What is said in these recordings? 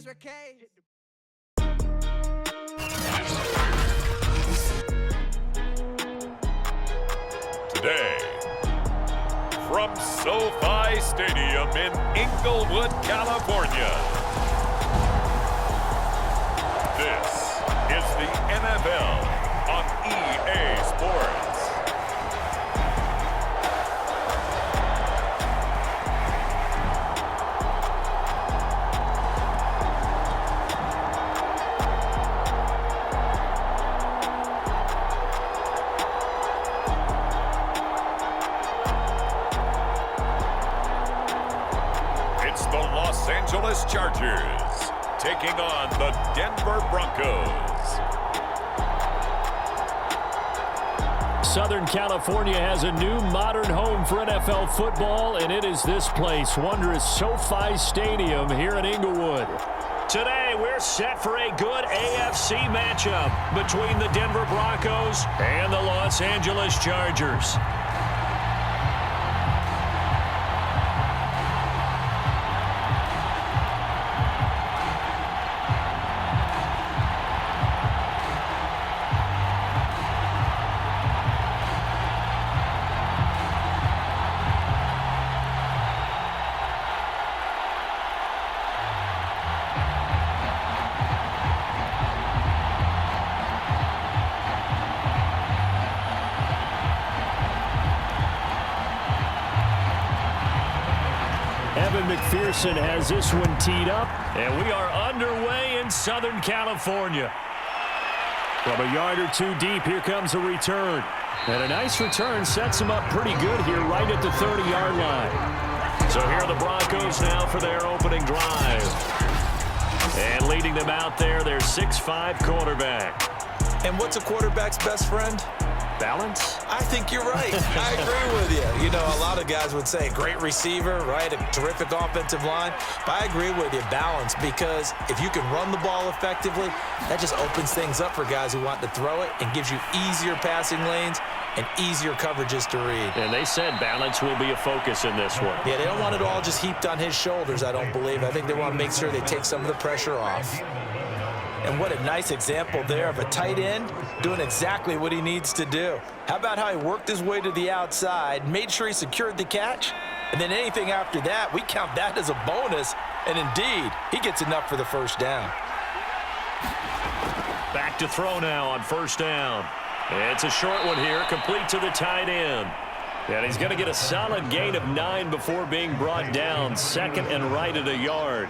Razor K's. Today, from SoFi Stadium in Inglewood, California, this is the NFL on EA Sports. It's the Los Angeles Chargers taking on the Denver Broncos. Southern California has a new modern home for NFL football, and it is this place, wondrous SoFi Stadium here in Inglewood. Today, we're set for a good AFC matchup between the Denver Broncos and the Los Angeles Chargers. Evan McPherson has this one teed up, and we are underway in Southern California. From a yard or two deep, here comes a return. And a nice return sets him up pretty good here right at the 30-yard line. So here are the Broncos now for their opening drive. And leading them out there, their 6'5" quarterback. And what's a quarterback's best friend? Balance? I think you're right. I agree with you. You know, a lot of guys would say great receiver, right? A terrific offensive line. But I agree with you, balance, because if you can run the ball effectively, that just opens things up for guys who want to throw it and gives you easier passing lanes and easier coverages to read. And they said balance will be a focus in this one. Yeah, they don't want it all just heaped on his shoulders, I don't believe. I think they want to make sure they take some of the pressure off. And what a nice example there of a tight end doing exactly what he needs to do. How about how he worked his way to the outside, made sure he secured the catch, and then anything after that, we count that as a bonus, and indeed, he gets enough for the first down. Back to throw now on first down. It's a short one here, complete to the tight end. And he's going to get a solid gain of 9 before being brought down, second and right at a yard.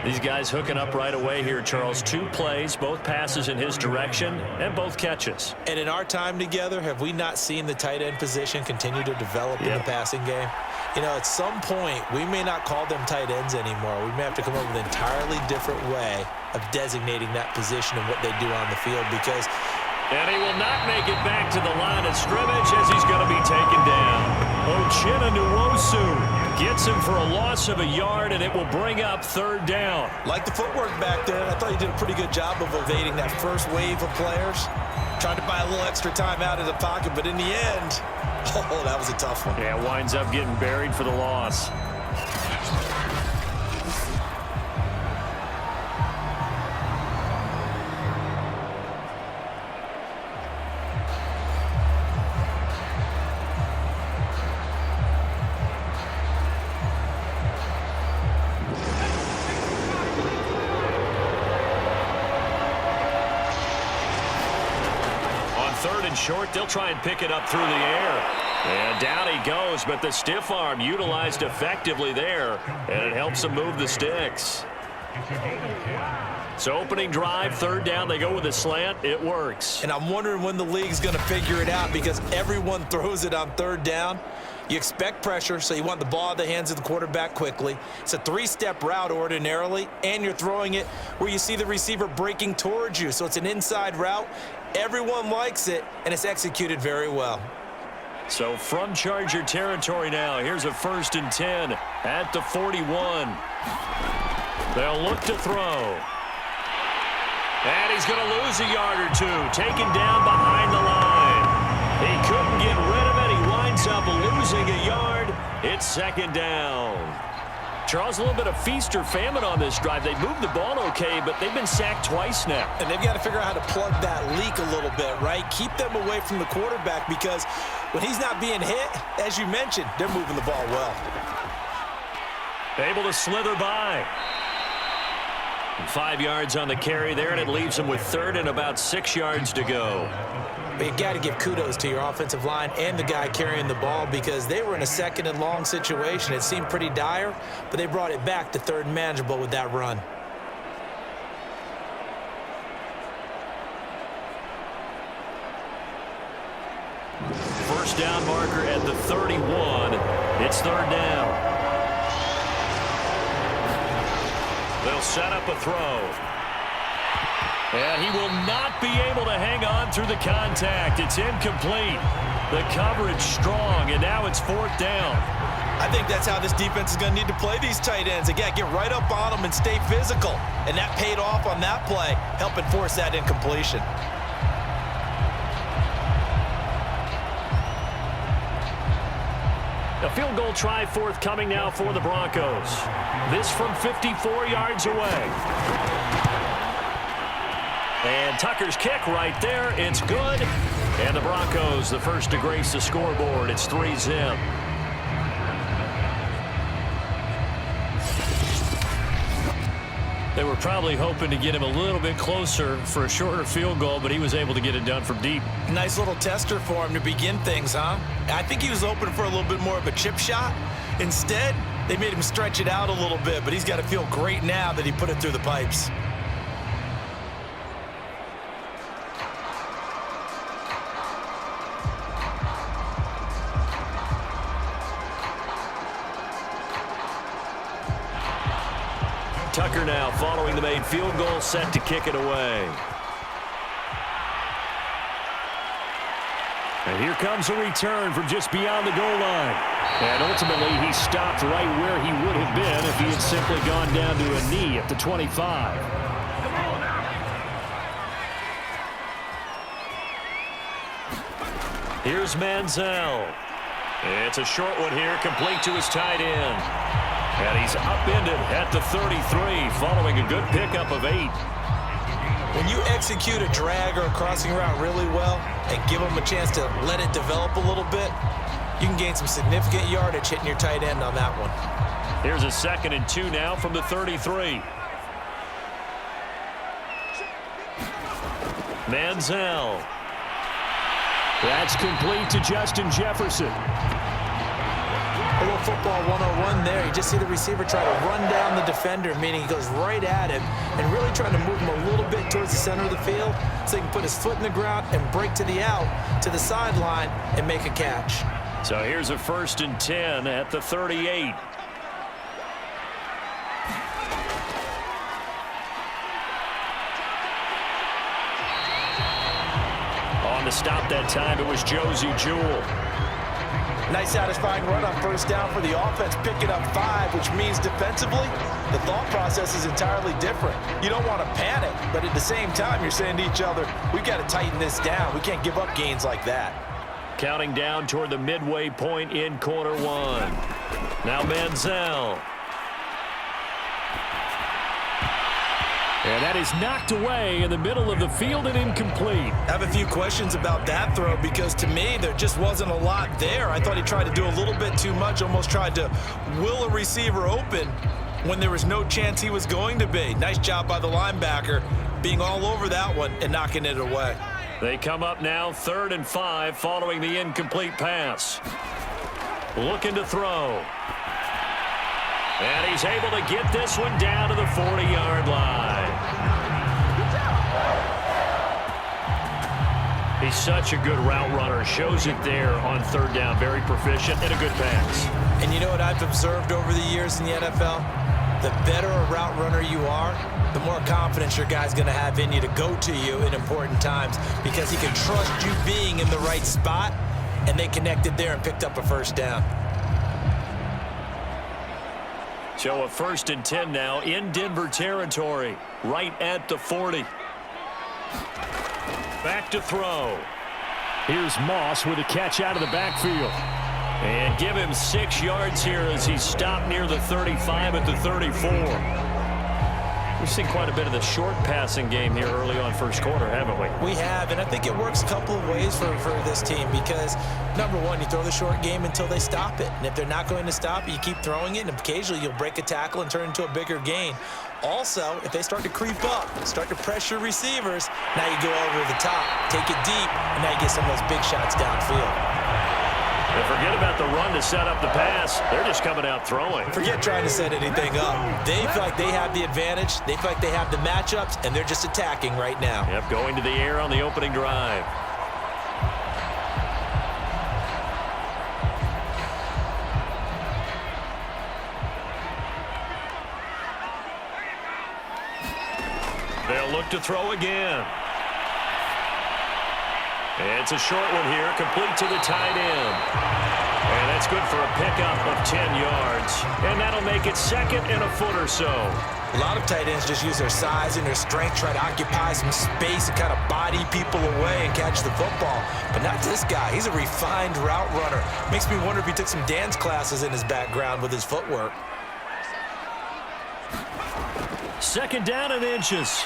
These guys hooking up right away here, Charles. 2 plays, both passes in his direction, and both catches. And in our time together, have we not seen the tight end position continue to develop in the passing game? You know, at some point, we may not call them tight ends anymore. We may have to come up with an entirely different way of designating that position and what they do on the field because... And he will not make it back to the line of scrimmage as he's going to be taken down. Uchenna Nwosu gets him for a loss of a yard, and it will bring up third down. Like the footwork back there, I thought he did a pretty good job of evading that first wave of players. Tried to buy a little extra time out of the pocket, but in the end, oh, that was a tough one. Yeah, winds up getting buried for the loss. Short, they'll try and pick it up through the air. And down he goes, but the stiff arm utilized effectively there, and it helps them move the sticks. So opening drive, third down, they go with a slant. It works. And I'm wondering when the league's going to figure it out because everyone throws it on third down. You expect pressure, so you want the ball in the hands of the quarterback quickly. It's a 3-step route ordinarily, and you're throwing it where you see the receiver breaking towards you. So it's an inside route. Everyone likes it, and it's executed very well. So from Charger territory now, here's a 1st and 10 at the 41. They'll look to throw. And he's going to lose a yard or two, taken down behind the line. He couldn't get rid of it. He winds up losing a yard. It's second down. Charles, a little bit of feast or famine on this drive. They moved the ball okay, but they've been sacked twice now. And they've got to figure out how to plug that leak a little bit, right? Keep them away from the quarterback because when he's not being hit, as you mentioned, they're moving the ball well. Able to slither by. And 5 yards on the carry there, and it leaves them with third and about 6 yards to go. But you got to give kudos to your offensive line and the guy carrying the ball because they were in a second and long situation. It seemed pretty dire, but they brought it back to third and manageable with that run. First down marker at the 31. It's third down. They'll set up a throw. And he will not be able to hang on through the contact. It's incomplete. The coverage strong, and now it's fourth down. I think that's how this defense is going to need to play these tight ends. Again, get right up on them and stay physical. And that paid off on that play, helping force that incompletion. A field goal try forthcoming now for the Broncos. This from 54 yards away. And Tucker's kick right there. It's good. And the Broncos, the first to grace the scoreboard. It's 3-0. They were probably hoping to get him a little bit closer for a shorter field goal, but he was able to get it done from deep. Nice little tester for him to begin things, huh? I think he was open for a little bit more of a chip shot. Instead, they made him stretch it out a little bit, but he's got to feel great now that he put it through the pipes. Tucker now following the made field goal, set to kick it away. And here comes a return from just beyond the goal line. And ultimately, he stopped right where he would have been if he had simply gone down to a knee at the 25. Here's Manziel. It's a short one here, complete to his tight end. And he's upended at the 33, following a good pickup of 8. When you execute a drag or a crossing route really well and give them a chance to let it develop a little bit, you can gain some significant yardage hitting your tight end on that one. Here's a 2nd and 2 now from the 33. Manziel. That's complete to Justin Jefferson. A little football 101 there. You just see the receiver try to run down the defender, meaning he goes right at him and really trying to move him a little bit towards the center of the field so he can put his foot in the ground and break to the out, to the sideline, and make a catch. So here's a 1st and 10 at the 38. On the stop that time, it was Josie Jewell. Nice satisfying run on first down for the offense, picking up 5, which means defensively, the thought process is entirely different. You don't want to panic, but at the same time, you're saying to each other, we've got to tighten this down. We can't give up gains like that. Counting down toward the midway point in quarter 1. Now Manziel. And that is knocked away in the middle of the field and incomplete. I have a few questions about that throw because to me there just wasn't a lot there. I thought he tried to do a little bit too much, almost tried to will a receiver open when there was no chance he was going to be. Nice job by the linebacker being all over that one and knocking it away. They come up now 3rd and 5 following the incomplete pass. Looking to throw. And he's able to get this one down to the 40-yard line. He's such a good route runner. Shows it there on 3rd down. Very proficient and a good pass. And you know what I've observed over the years in the NFL? The better a route runner you are, the more confidence your guy's going to have in you to go to you in important times because he can trust you being in the right spot, and they connected there and picked up a first down. So a 1st and 10 now in Denver territory, right at the 40. Back to throw. Here's Moss with a catch out of the backfield. And give him 6 yards here as he stopped near the 35 at the 34. We've seen quite a bit of the short passing game here early on first quarter, haven't we? We have, and I think it works a couple of ways for this team because, number one, you throw the short game until they stop it. And if they're not going to stop it, you keep throwing it, and occasionally you'll break a tackle and turn into a bigger gain. Also, if they start to creep up, start to pressure receivers, now you go over the top, take it deep, and now you get some of those big shots downfield. And forget about the run to set up the pass. They're just coming out throwing. Forget trying to set anything up. They feel like they have the advantage. They feel like they have the matchups, and they're just attacking right now. Yep, going to the air on the opening drive. They'll look to throw again. It's a short one here, complete to the tight end. And that's good for a pickup of 10 yards. And that'll make it second and a foot or so. A lot of tight ends just use their size and their strength, try to occupy some space and kind of body people away and catch the football. But not this guy. He's a refined route runner. Makes me wonder if he took some dance classes in his background with his footwork. Second down and inches.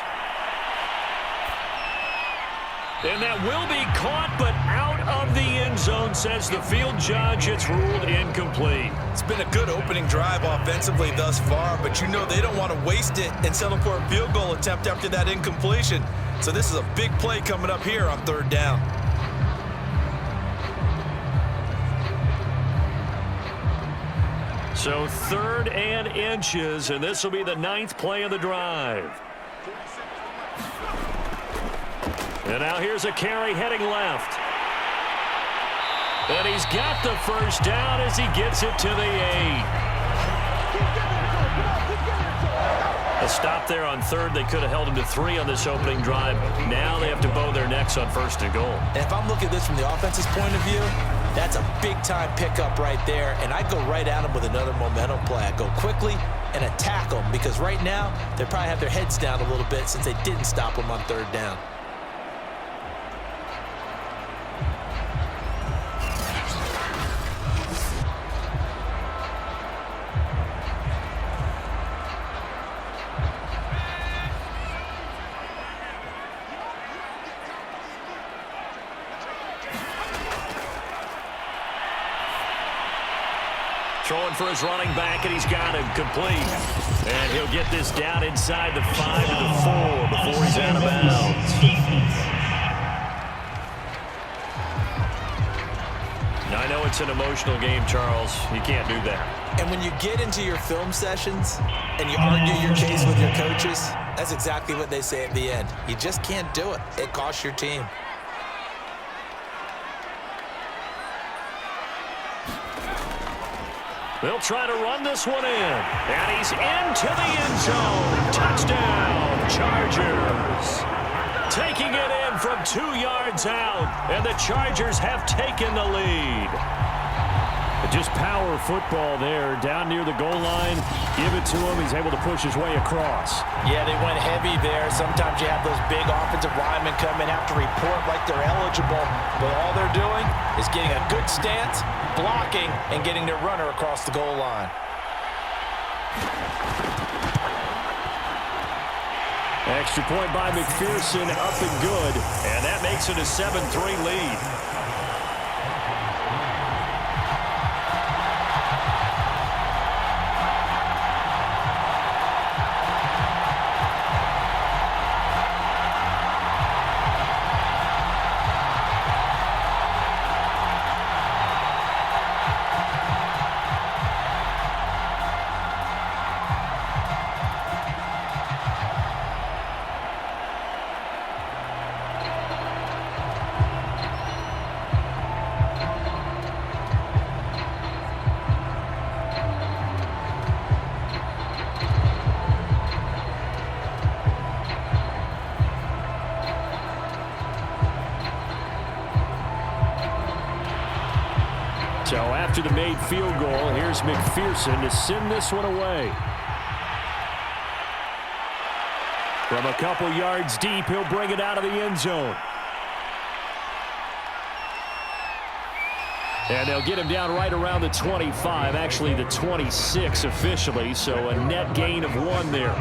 And that will be caught, but out of the end zone, says the field judge. It's ruled incomplete. It's been a good opening drive offensively thus far, but you know they don't want to waste it and settle for a field goal attempt after that incompletion. So this is a big play coming up here on third down. So third and inches, and this will be the 9th play of the drive. And now here's a carry heading left. And he's got the first down as he gets it to the 8. A stop there on third. They could have held him to 3 on this opening drive. Now they have to bow their necks on first and goal. And if I'm looking at this from the offense's point of view, that's a big-time pickup right there. And I go right at him with another momentum play. I go quickly and attack them because right now they probably have their heads down a little bit since they didn't stop him on third down. Throwing for his running back, and he's got him complete. And he'll get this down inside the 5 to the 4 before he's out of bounds. Now, I know it's an emotional game, Charles. You can't do that. And when you get into your film sessions and you argue your case with your coaches, that's exactly what they say at the end. You just can't do it. It costs your team. They'll try to run this one in. And he's into the end zone. Touchdown, Chargers. Taking it in from 2 yards out. And the Chargers have taken the lead. Just power football there, down near the goal line. Give it to him. He's able to push his way across. Yeah, they went heavy there. Sometimes you have those big offensive linemen come in, have to report like they're eligible. But all they're doing is getting a good stance, blocking, and getting their runner across the goal line. Extra point by McPherson, up and good. And that makes it a 7-3 lead. So after the made field goal, here's McPherson to send this one away. From a couple yards deep, he'll bring it out of the end zone. And they'll get him down right around the 25, actually the 26 officially, so a net gain of 1 there.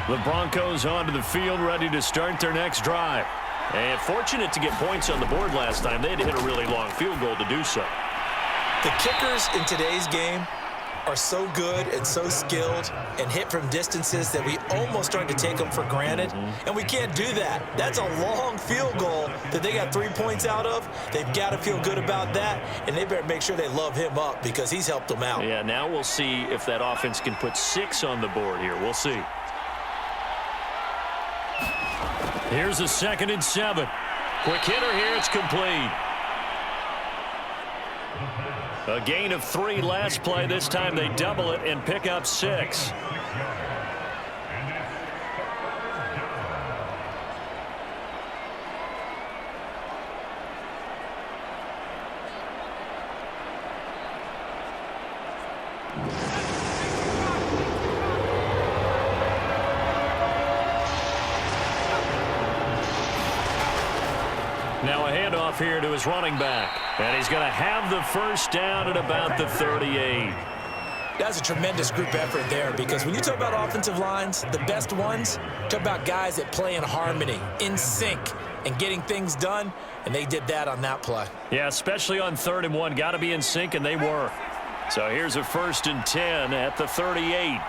The Broncos onto the field, ready to start their next drive. And fortunate to get points on the board last time. They had to hit a really long field goal to do so. The kickers in today's game are so good and so skilled and hit from distances that we almost start to take them for granted. And we can't do that. That's a long field goal that they got 3 points out of. They've got to feel good about that, and they better make sure they love him up because he's helped them out. Yeah, now we'll see if that offense can put 6 on the board here. We'll see. Here's a 2nd and 7. Quick hitter here. It's complete. A gain of 3 last play. This time they double it and pick up 6. Now a handoff here to his running back. And he's going to have the first down at about the 38. That's a tremendous group effort there because when you talk about offensive lines, the best ones, talk about guys that play in harmony, in sync, and getting things done, and they did that on that play. Yeah, especially on 3rd and 1. Got to be in sync, and they were. So here's a 1st and 10 at the 38.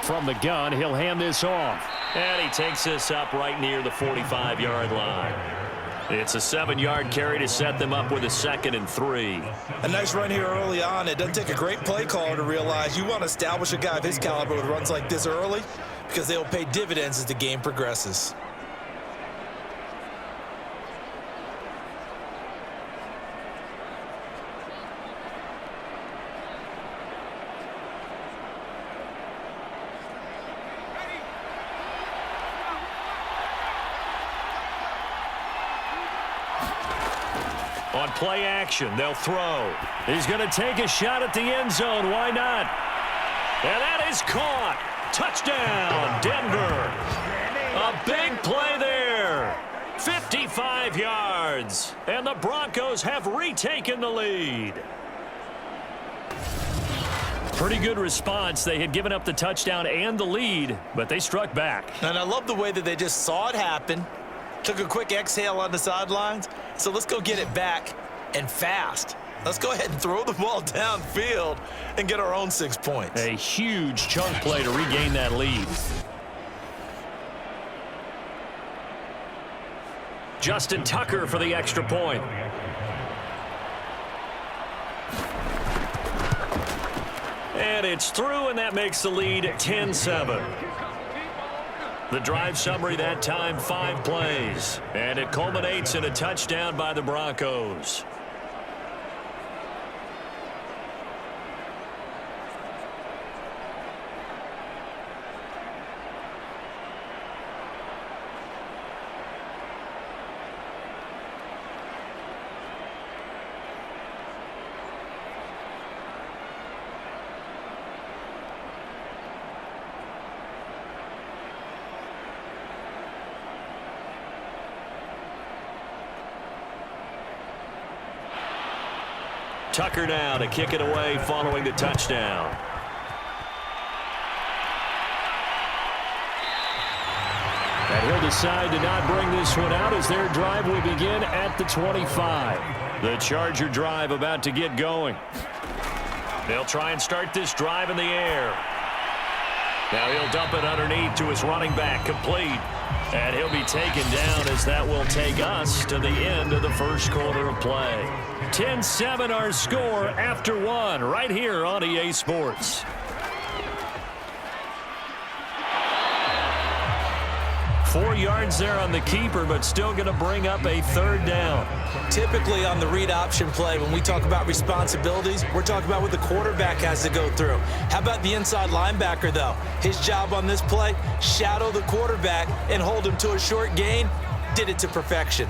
From the gun, he'll hand this off. And he takes this up right near the 45-yard line. It's a 7-yard carry to set them up with a 2nd and 3. A nice run here early on. It doesn't take a great play caller to realize you want to establish a guy of his caliber with runs like this early because they'll pay dividends as the game progresses. On play action, they'll throw. He's going to take a shot at the end zone. Why not? And that is caught. Touchdown, Denver. A big play there. 55 yards. And the Broncos have retaken the lead. Pretty good response. They had given up the touchdown and the lead, but they struck back. And I love the way that they just saw it happen. Took a quick exhale on the sidelines. So let's go get it back and fast. Let's go ahead and throw the ball downfield and get our own 6 points. A huge chunk play to regain that lead. Justin Tucker for the extra point. And it's through, and that makes the lead 10-7. The drive summary that time, 5 plays. And it culminates in a touchdown by the Broncos. Tucker now to kick it away following the touchdown. And he'll decide to not bring this one out as their drive will begin at the 25. The Charger drive about to get going. They'll try and start this drive in the air. Now he'll dump it underneath to his running back, complete. And he'll be taken down as that will take us to the end of the first quarter of play. 10-7 our score after 1 right here on EA Sports. Four yards there on the keeper, but still going to bring up a 3rd down. Typically on the read option play, when we talk about responsibilities, we're talking about what the quarterback has to go through. How about the inside linebacker, though? His job on this play, shadow the quarterback and hold him to a short gain. Did it to perfection.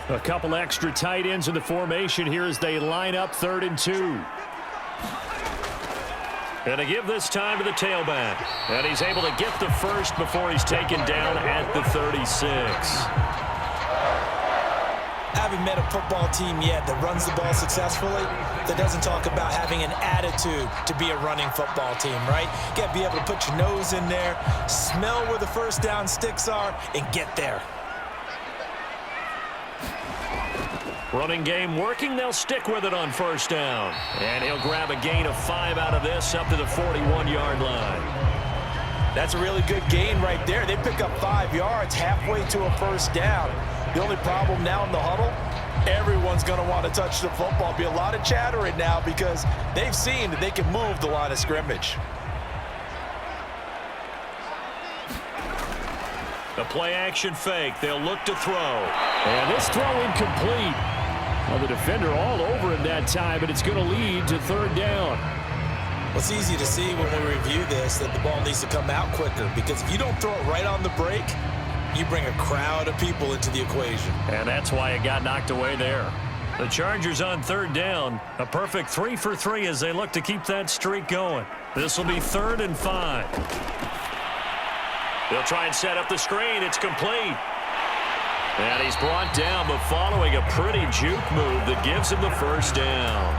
A couple extra tight ends in the formation here as they line up 3rd and 2. And they give this time to the tailback. And he's able to get the first before he's taken down at the 36. Haven't met a football team yet that runs the ball successfully that doesn't talk about having an attitude to be a running football team, right? You got to be able to put your nose in there, smell where the first down sticks are, and get there. Running game working. They'll stick with it on first down. And he'll grab a gain of 5 out of this up to the 41-yard line. That's a really good gain right there. They pick up 5 yards halfway to a first down. The only problem now in the huddle, everyone's going to want to touch the football. Be a lot of chattering now because they've seen that they can move the line of scrimmage. The play-action fake. They'll look to throw. And this throw incomplete. Well, the defender all over him that time, but it's going to lead to third down. Well, it's easy to see when we review this that the ball needs to come out quicker because if you don't throw it right on the break, you bring a crowd of people into the equation. And that's why it got knocked away there. The Chargers on third down. A perfect 3 for 3 as they look to keep that streak going. This will be 3rd and 5. They'll try and set up the screen. It's complete. And he's brought down, but following a pretty juke move that gives him the first down.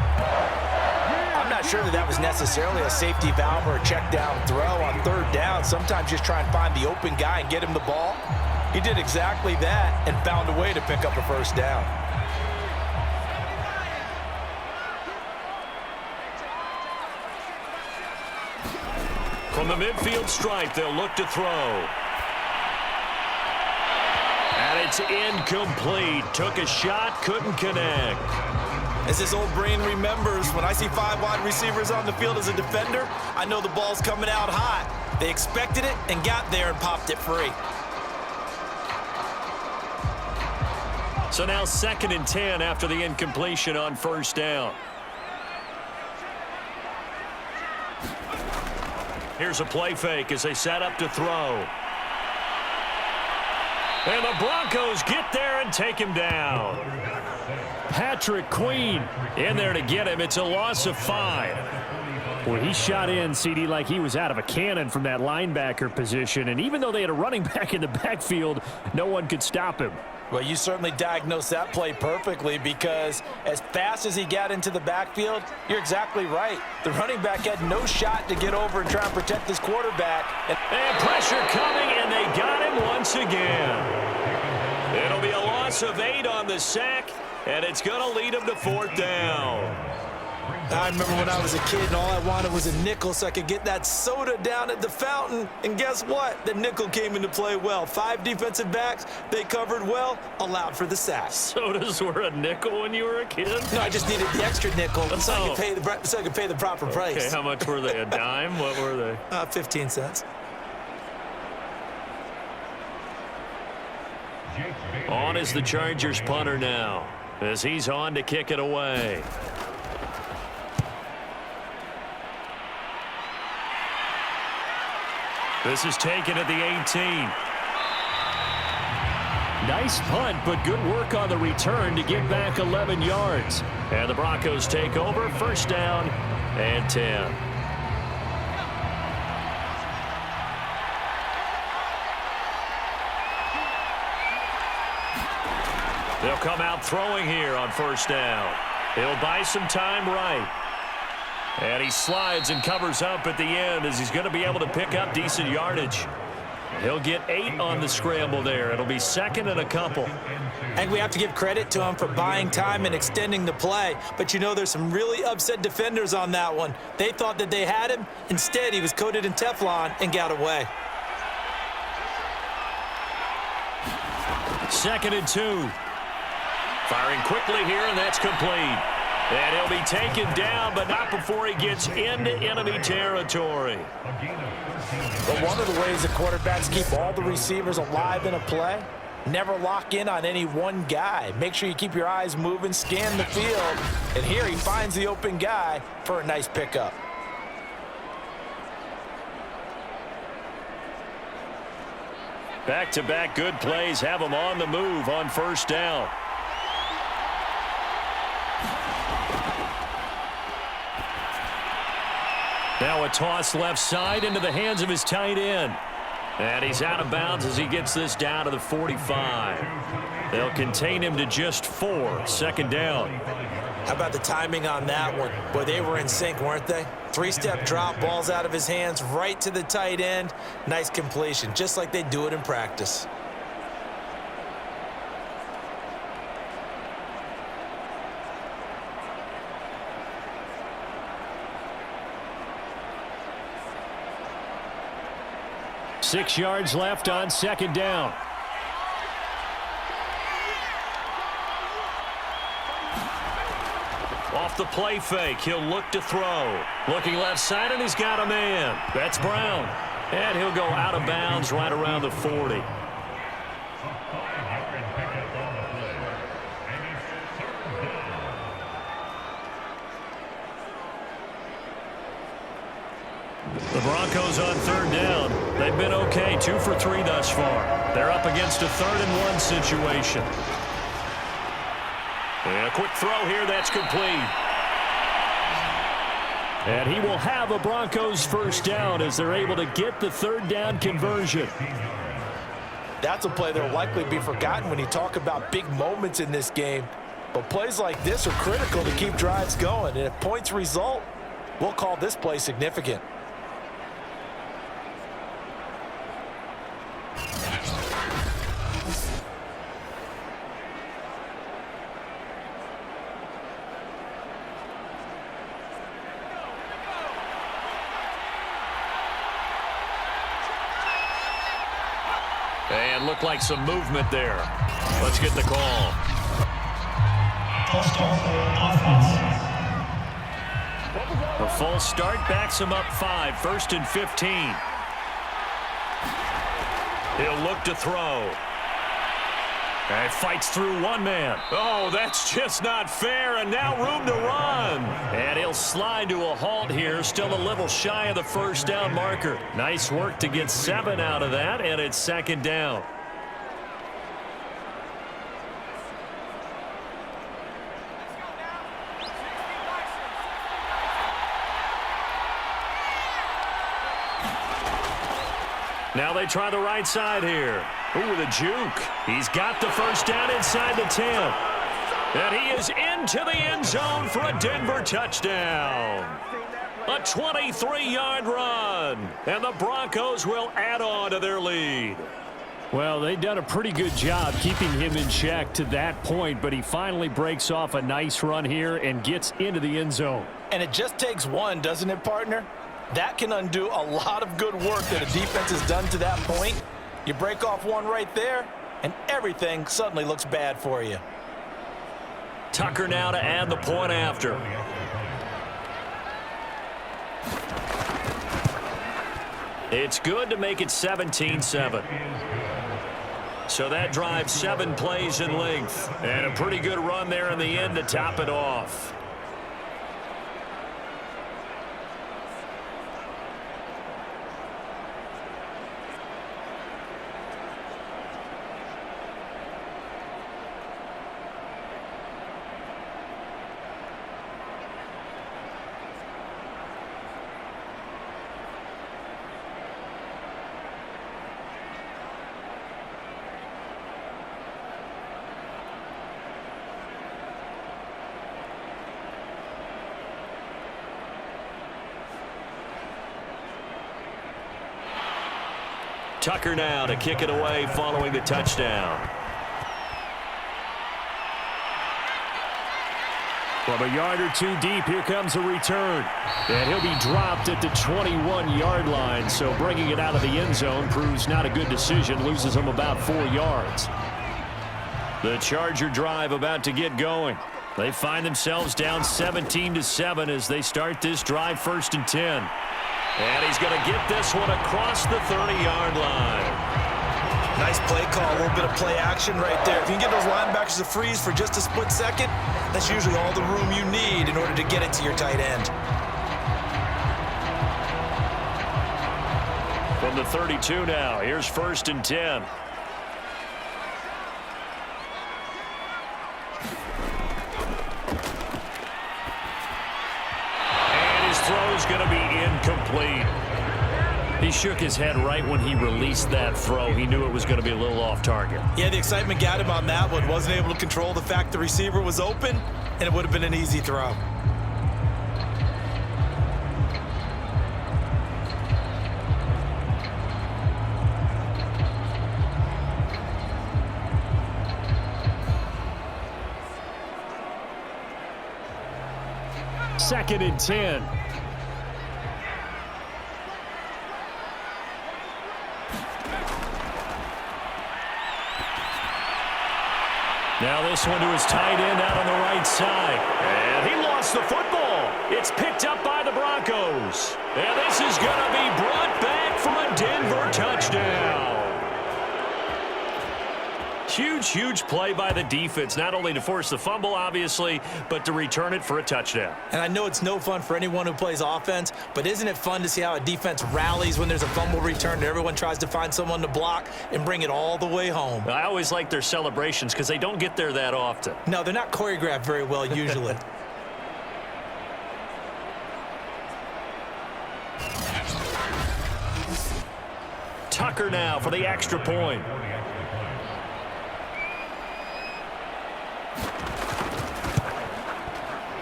I'm not sure that was necessarily a safety valve or a check down throw on third down. Sometimes just try and find the open guy and get him the ball. He did exactly that and found a way to pick up a first down. From the midfield stripe, they'll look to throw. And it's incomplete. Took a shot, couldn't connect. As his old brain remembers, when I see 5 wide receivers on the field as a defender, I know the ball's coming out hot. They expected it and got there and popped it free. So now 2nd and 10 after the incompletion on first down. Here's a play fake as they set up to throw. And the Broncos get there and take him down. Patrick Queen in there to get him. It's a loss of 5. Well, he shot in, CD, like he was out of a cannon from that linebacker position. And even though they had a running back in the backfield, no one could stop him. Well, you certainly diagnosed that play perfectly because as fast as he got into the backfield, you're exactly right. The running back had no shot to get over and try and protect his quarterback. And pressure coming, and they got him once again. It'll be a loss of 8 on the sack, and it's going to lead him to 4th down. I remember when I was a kid and all I wanted was a nickel so I could get that soda down at the fountain. And guess what? The nickel came into play well. 5 defensive backs, they covered well, allowed for the sack. Sodas were a nickel when you were a kid? No, I just needed the extra nickel so I could pay the proper price. Okay, how much were they? A dime? What were they? 15 cents. On is the Chargers punter now as he's on to kick it away. This is taken at the 18. Nice punt, but good work on the return to get back 11 yards. And the Broncos take over, first down and 10. They'll come out throwing here on first down. He'll buy some time right. And he slides and covers up at the end as he's going to be able to pick up decent yardage. He'll get 8 on the scramble there. It'll be 2nd and a couple. I think we have to give credit to him for buying time and extending the play. But, you know, there's some really upset defenders on that one. They thought that they had him. Instead, he was coated in Teflon and got away. 2nd and 2. Firing quickly here, and that's complete. And he'll be taken down, but not before he gets into enemy territory. But one of the ways that quarterbacks keep all the receivers alive in a play, never lock in on any one guy. Make sure you keep your eyes moving, scan the field. And here he finds the open guy for a nice pickup. Back-to-back good plays have him on the move on first down. Now a toss left side into the hands of his tight end. And he's out of bounds as he gets this down to the 45. They'll contain him to just 4. Second down. How about the timing on that one? Boy, they were in sync, weren't they? 3-step drop, balls out of his hands, right to the tight end. Nice completion, just like they do it in practice. Six yards left on second down. Off the play fake, he'll look to throw. Looking left side, and he's got a man. That's Brown. And he'll go out of bounds right around the 40. The Broncos on third down. They've been okay, 2 for 3 thus far. They're up against a 3rd and 1 situation. And a quick throw here, that's complete. And he will have a Broncos first down as they're able to get the 3rd down conversion. That's a play that will likely be forgotten when you talk about big moments in this game. But plays like this are critical to keep drives going. And if points result, we'll call this play significant. And looked like some movement there. Let's get the call. A false start backs him up 5, 1st and 15. He'll look to throw. And fights through one man. Oh, that's just not fair, and now room to run. And he'll slide to a halt here, still a little shy of the first down marker. Nice work to get 7 out of that, and it's second down. Now they try the right side here. Ooh, with a juke. He's got the first down inside the 10. And he is into the end zone for a Denver touchdown. A 23-yard run. And the Broncos will add on to their lead. Well, they've done a pretty good job keeping him in check to that point, but he finally breaks off a nice run here and gets into the end zone. And it just takes one, doesn't it, partner? That can undo a lot of good work that a defense has done to that point. You break off one right there, and everything suddenly looks bad for you. Tucker now to add the point after. It's good to make it 17-7. So that drives 7 plays in length. And a pretty good run there in the end to top it off. Tucker now to kick it away following the touchdown. From a yard or 2 deep, here comes a return. And he'll be dropped at the 21-yard line, so bringing it out of the end zone proves not a good decision, loses him about 4 yards. The Charger drive about to get going. They find themselves down 17-7 as they start this drive 1st and 10. And he's going to get this one across the 30-yard line. Nice play call, a little bit of play action right there. If you can get those linebackers to freeze for just a split second, that's usually all the room you need in order to get it to your tight end. From the 32 now, here's 1st and 10. Throw's going to be incomplete. He shook his head right when he released that throw. He knew it was going to be a little off target. Yeah, the excitement got him on that one. Wasn't able to control the fact the receiver was open, and it would have been an easy throw. Second and 10. Now this one to his tight end out on the right side. And he lost the football. It's picked up by the Broncos. And this is going to be brought back for a Denver touchdown. Huge play by the defense, not only to force the fumble, obviously, but to return it for a touchdown. And I know it's no fun for anyone who plays offense, but isn't it fun to see how a defense rallies when there's a fumble return and everyone tries to find someone to block and bring it all the way home? I always like their celebrations because they don't get there that often. No, they're not choreographed very well usually. Tucker now for the extra point.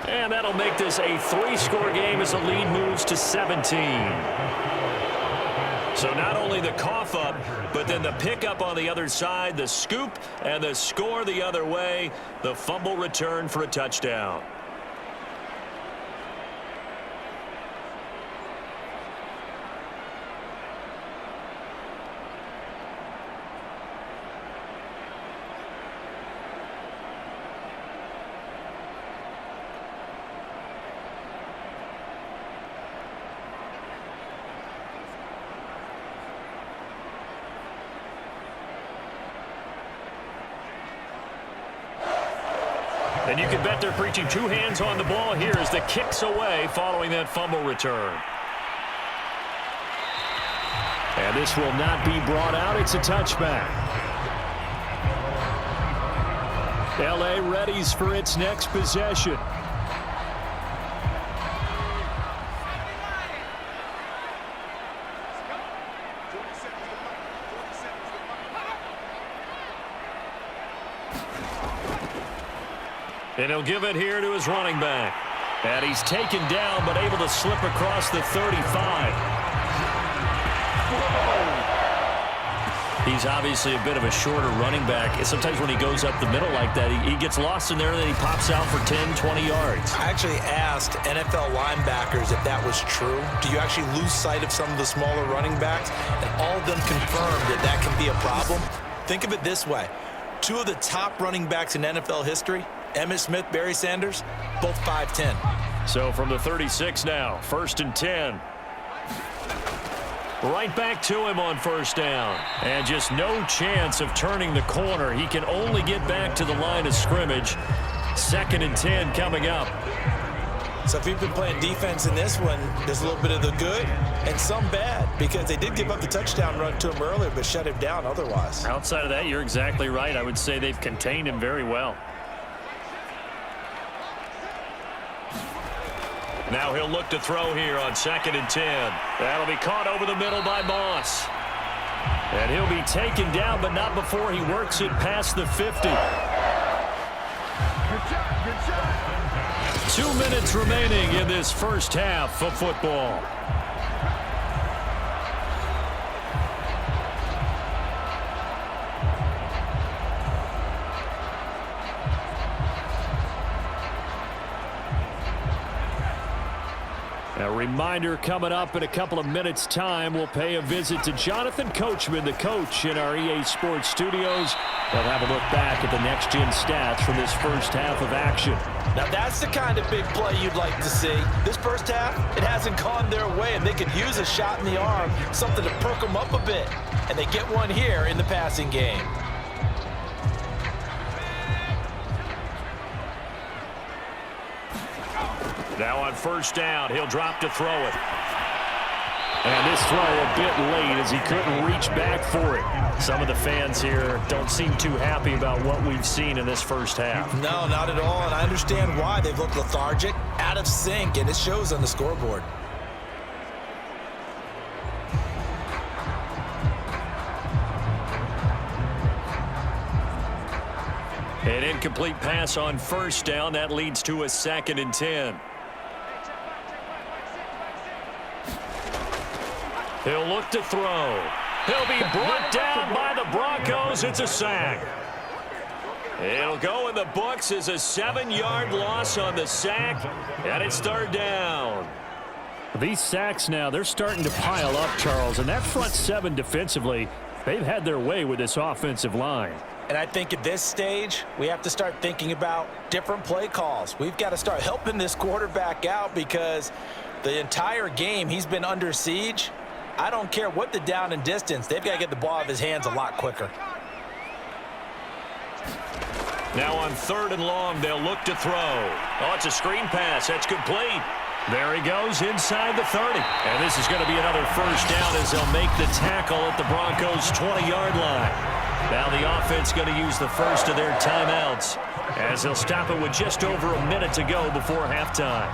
And that'll make this a 3-score game as the lead moves to 17. So not only the cough up, but then the pickup on the other side, the scoop, and the score the other way, the fumble return for a touchdown. And you can bet they're preaching two hands on the ball here as the kick's away following that fumble return. And this will not be brought out. It's a touchback. L.A. readies for its next possession. And he'll give it here to his running back. And he's taken down, but able to slip across the 35. He's obviously a bit of a shorter running back. Sometimes when he goes up the middle like that, he gets lost in there, and then he pops out for 10, 20 yards. I actually asked NFL linebackers if that was true. Do you actually lose sight of some of the smaller running backs? And all of them confirmed that that can be a problem. Think of it this way. Two of the top running backs in NFL history, Emmitt Smith, Barry Sanders, both 5'10". So from the 36 now, 1st and 10. Right back to him on first down. And just no chance of turning the corner. He can only get back to the line of scrimmage. 2nd and 10 coming up. So if you've been playing defense in this one, there's a little bit of the good and some bad, because they did give up the touchdown run to him earlier but shut him down otherwise. Outside of that, you're exactly right. I would say they've contained him very well. Now he'll look to throw here on 2nd and 10. That'll be caught over the middle by Moss. And he'll be taken down, but not before he works it past the 50. 2 minutes remaining in this first half of football. A reminder coming up in a couple of minutes' time. We'll pay a visit to Jonathan Coachman, the coach in our EA Sports studios. They'll have a look back at the next-gen stats from this first half of action. Now that's the kind of big play you'd like to see. This first half, it hasn't gone their way, and they could use a shot in the arm, something to perk them up a bit. And they get one here in the passing game. Now on first down, he'll drop to throw it. And this throw a bit late as he couldn't reach back for it. Some of the fans here don't seem too happy about what we've seen in this first half. No, not at all, and I understand why. They've looked lethargic, out of sync, and it shows on the scoreboard. An incomplete pass on first down. That leads to a 2nd and 10. He'll look to throw. He'll be brought down by the Broncos. It's a sack. It'll go in the books as a 7-yard loss on the sack, and it's 3rd down. These sacks now, they're starting to pile up, Charles, and that front 7 defensively, they've had their way with this offensive line. And I think at this stage, we have to start thinking about different play calls. We've got to start helping this quarterback out because the entire game he's been under siege. I don't care what the down and distance. They've got to get the ball out of his hands a lot quicker. Now on 3rd and long, they'll look to throw. Oh, it's a screen pass. That's complete. There he goes inside the 30. And this is going to be another 1st down as they'll make the tackle at the Broncos' 20-yard line. Now the offense going to use the first of their timeouts as they'll stop it with just over a minute to go before halftime.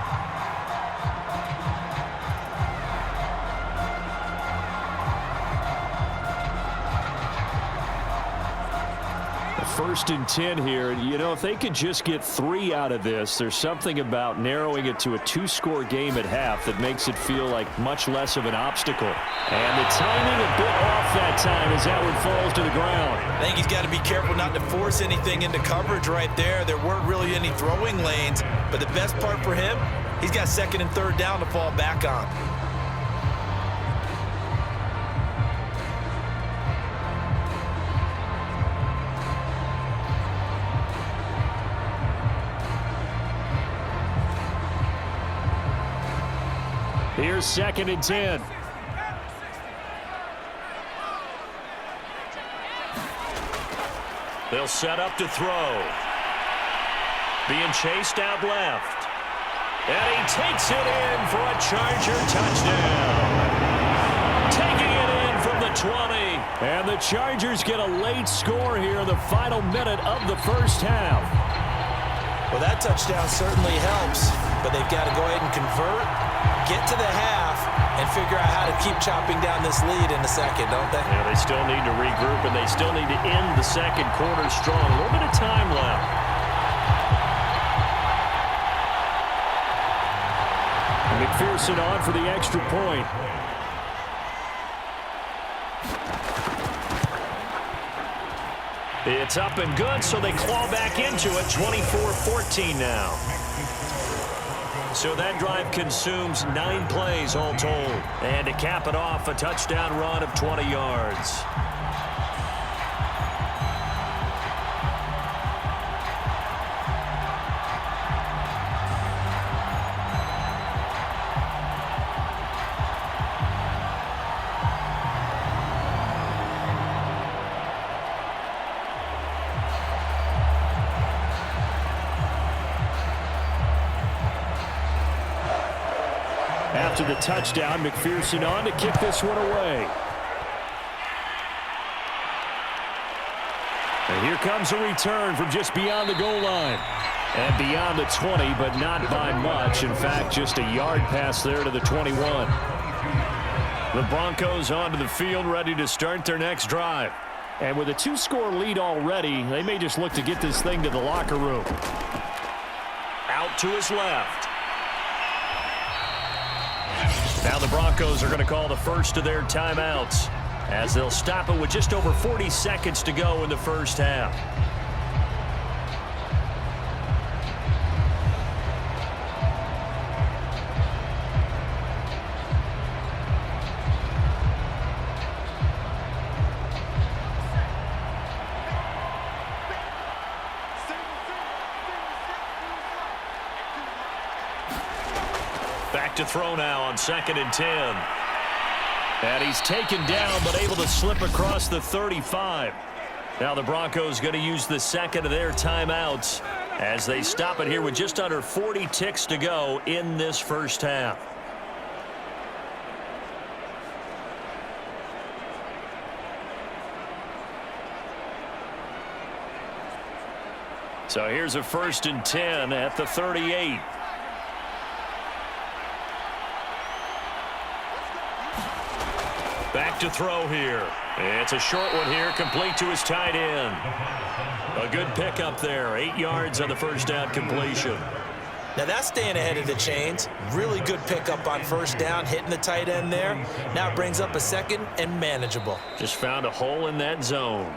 1st and 10 here. You know, if they could just get 3 out of this, there's something about narrowing it to a 2-score game at half that makes it feel like much less of an obstacle. And the timing a bit off that time as that one falls to the ground. I think he's got to be careful not to force anything into coverage right there. There weren't really any throwing lanes, but the best part for him, he's got 2nd and 3rd down to fall back on. Here's 2nd and 10. They'll set up to throw. Being chased out left. And he takes it in for a Charger touchdown. Taking it in from the 20. And the Chargers get a late score here in the final minute of the first half. Well, that touchdown certainly helps, but they've got to go ahead and convert, get to the half, and figure out how to keep chopping down this lead in the second, don't they? Yeah, they still need to regroup, and they still need to end the second quarter strong. A little bit of time left. McPherson on for the extra point. It's up and good, so they claw back into it. 24-14 now. So that drive consumes 9 plays all told. And to cap it off, a touchdown run of 20 yards. After the touchdown, McPherson on to kick this one away. And here comes a return from just beyond the goal line. And beyond the 20, but not by much. In fact, just a yard pass there to the 21. The Broncos onto the field, ready to start their next drive. And with a 2-score lead already, they may just look to get this thing to the locker room. Out to his left. Now the Broncos are going to call the first of their timeouts as they'll stop it with just over 40 seconds to go in the first half. Back to throw now on 2nd and 10. And he's taken down, but able to slip across the 35. Now the Broncos going to use the second of their timeouts as they stop it here with just under 40 ticks to go in this first half. So here's a 1st and 10 at the 38. Back to throw here. It's a short one here, complete to his tight end. A good pickup there, 8 yards on the first down completion. Now that's staying ahead of the chains. Really good pickup on first down, hitting the tight end there. Now it brings up a second and manageable. Just found a hole in that zone.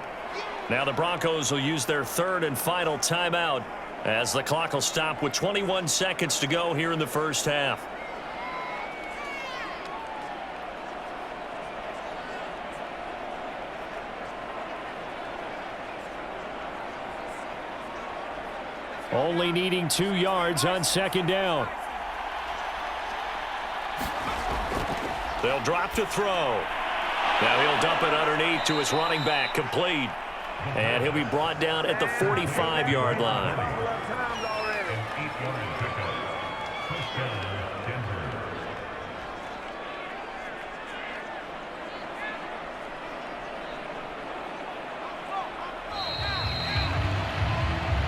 Now the Broncos will use their third and final timeout as the clock will stop with 21 seconds to go here in the first half. Only needing 2 yards on second down. They'll drop to throw. Now he'll dump it underneath to his running back, complete. And he'll be brought down at the 45-yard line.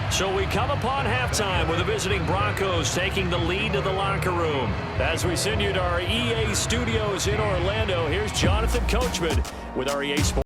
So we come upon halftime with the visiting Broncos taking the lead to the locker room. As we send you to our EA studios in Orlando, here's Jonathan Coachman with our EA Sports.